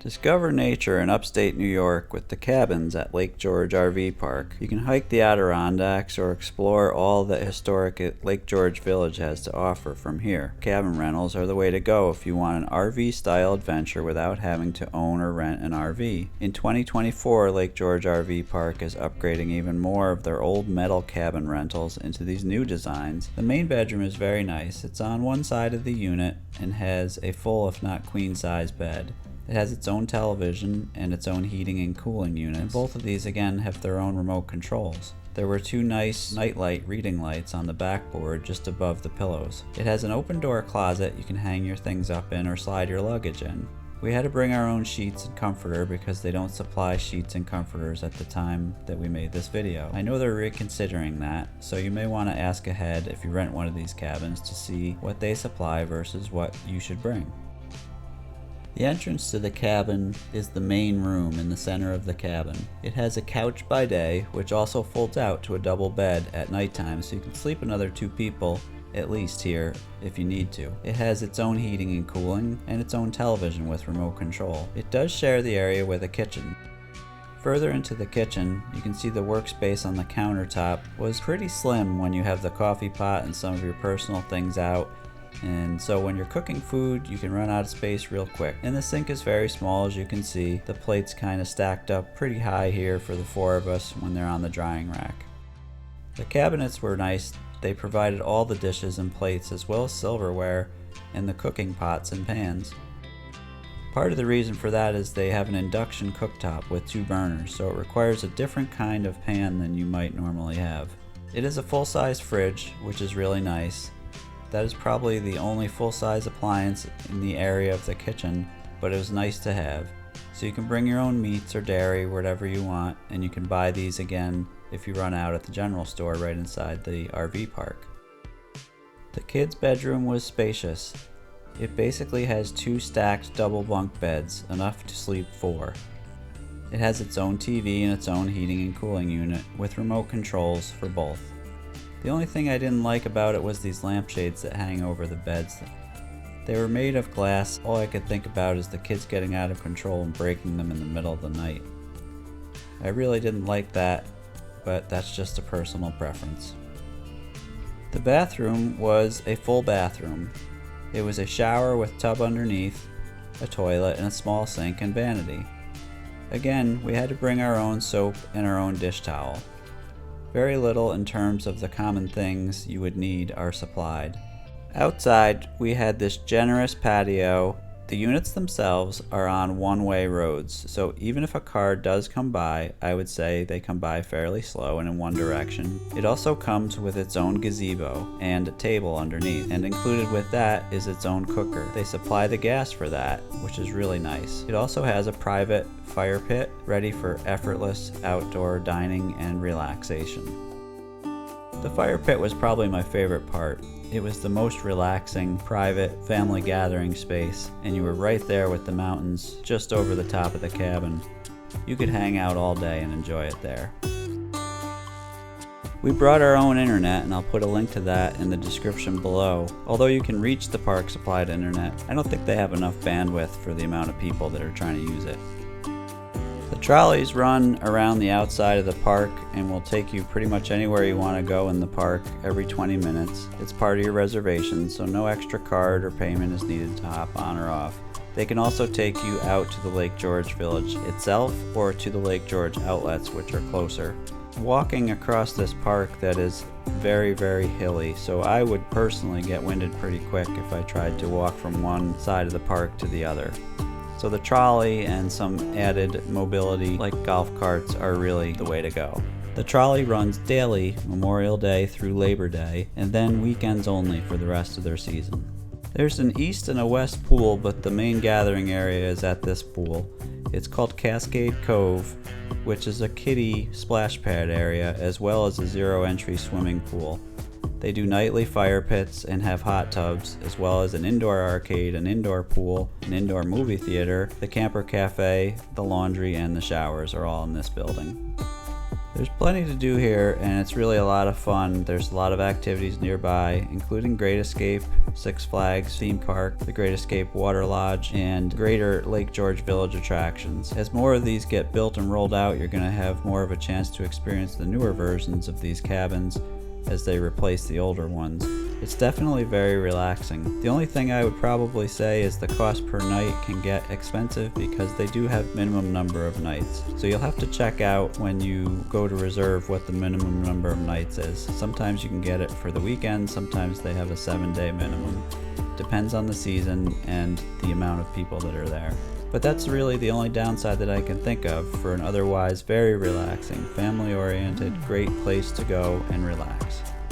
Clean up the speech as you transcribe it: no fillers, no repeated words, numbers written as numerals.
Discover nature in upstate New York with the cabins at Lake George RV Park. You can hike the Adirondacks or explore all that historic Lake George Village has to offer from here. Cabin rentals are the way to go if you want an RV-style adventure without having to own or rent an RV. In 2024, Lake George RV Park is upgrading even more of their old metal cabin rentals into these new designs. The main bedroom is very nice. It's on one side of the unit and has a full, if not queen-size bed. It has its own television and its own heating and cooling units. And both of these again have their own remote controls. There were two nice nightlight reading lights on the backboard just above the pillows. It has an open door closet you can hang your things up in or slide your luggage in. We had to bring our own sheets and comforter because they don't supply sheets and comforters at the time that we made this video. I know they're reconsidering that, so you may want to ask ahead if you rent one of these cabins to see what they supply versus what you should bring. The entrance to the cabin is the main room in the center of the cabin. It has a couch by day, which also folds out to a double bed at nighttime, so you can sleep another 2 people at least here if you need to. It has its own heating and cooling and its own television with remote control. It does share the area with a kitchen. Further into the kitchen, you can see the workspace on the countertop was pretty slim when you have the coffee pot and some of your personal things out. And so when you're cooking food, you can run out of space real quick. And the sink is very small, as you can see. The plates kind of stacked up pretty high here for the 4 of us when they're on the drying rack. The cabinets were nice. They provided all the dishes and plates as well as silverware and the cooking pots and pans. Part of the reason for that is they have an induction cooktop with 2 burners, so it requires a different kind of pan than you might normally have. It is a full-size fridge, which is really nice. That is probably the only full-size appliance in the area of the kitchen, but it was nice to have. So you can bring your own meats or dairy, whatever you want, and you can buy these again if you run out at the general store right inside the RV park. The kids' bedroom was spacious. It basically has 2 stacked double bunk beds, enough to sleep 4. It has its own TV and its own heating and cooling unit with remote controls for both. The only thing I didn't like about it was these lampshades that hang over the beds. They were made of glass. All I could think about is the kids getting out of control and breaking them in the middle of the night. I really didn't like that, but that's just a personal preference. The bathroom was a full bathroom. It was a shower with tub underneath, a toilet, and a small sink and vanity. Again, we had to bring our own soap and our own dish towel. Very little in terms of the common things you would need are supplied. Outside, we had this generous patio. The units themselves are on one-way roads, so even if a car does come by, I would say they come by fairly slow and in one direction. It also comes with its own gazebo and a table underneath, and included with that is its own cooker. They supply the gas for that, which is really nice. It also has a private fire pit ready for effortless outdoor dining and relaxation. The fire pit was probably my favorite part. It was the most relaxing, private, family gathering space, and you were right there with the mountains just over the top of the cabin. You could hang out all day and enjoy it there. We brought our own internet, and I'll put a link to that in the description below. Although you can reach the park supplied internet, I don't think they have enough bandwidth for the amount of people that are trying to use it. The trolleys run around the outside of the park and will take you pretty much anywhere you want to go in the park every 20 minutes. It's part of your reservation, so no extra card or payment is needed to hop on or off. They can also take you out to the Lake George Village itself or to the Lake George outlets, which are closer. Walking across this park that is very, very hilly, so I would personally get winded pretty quick if I tried to walk from one side of the park to the other. So the trolley and some added mobility like golf carts are really the way to go. The trolley runs daily, Memorial Day through Labor Day, and then weekends only for the rest of their season. There's an east and a west pool, but the main gathering area is at this pool. It's called Cascade Cove, which is a kiddie splash pad area as well as a zero-entry swimming pool. They do nightly fire pits and have hot tubs, as well as an indoor arcade, an indoor pool, an indoor movie theater, the camper cafe, the laundry, and the showers are all in this building. There's plenty to do here, and it's really a lot of fun. There's a lot of activities nearby, including Great Escape, Six Flags theme park, the Great Escape Water Lodge, and greater Lake George Village attractions. As more of these get built and rolled out, you're going to have more of a chance to experience the newer versions of these cabins as they replace the older ones. It's definitely very relaxing. The only thing I would probably say is the cost per night can get expensive because they do have minimum number of nights. So you'll have to check out when you go to reserve what the minimum number of nights is. Sometimes you can get it for the weekend, sometimes they have a 7-day minimum. Depends on the season and the amount of people that are there. But that's really the only downside that I can think of for an otherwise very relaxing, family-oriented, great place to go and relax.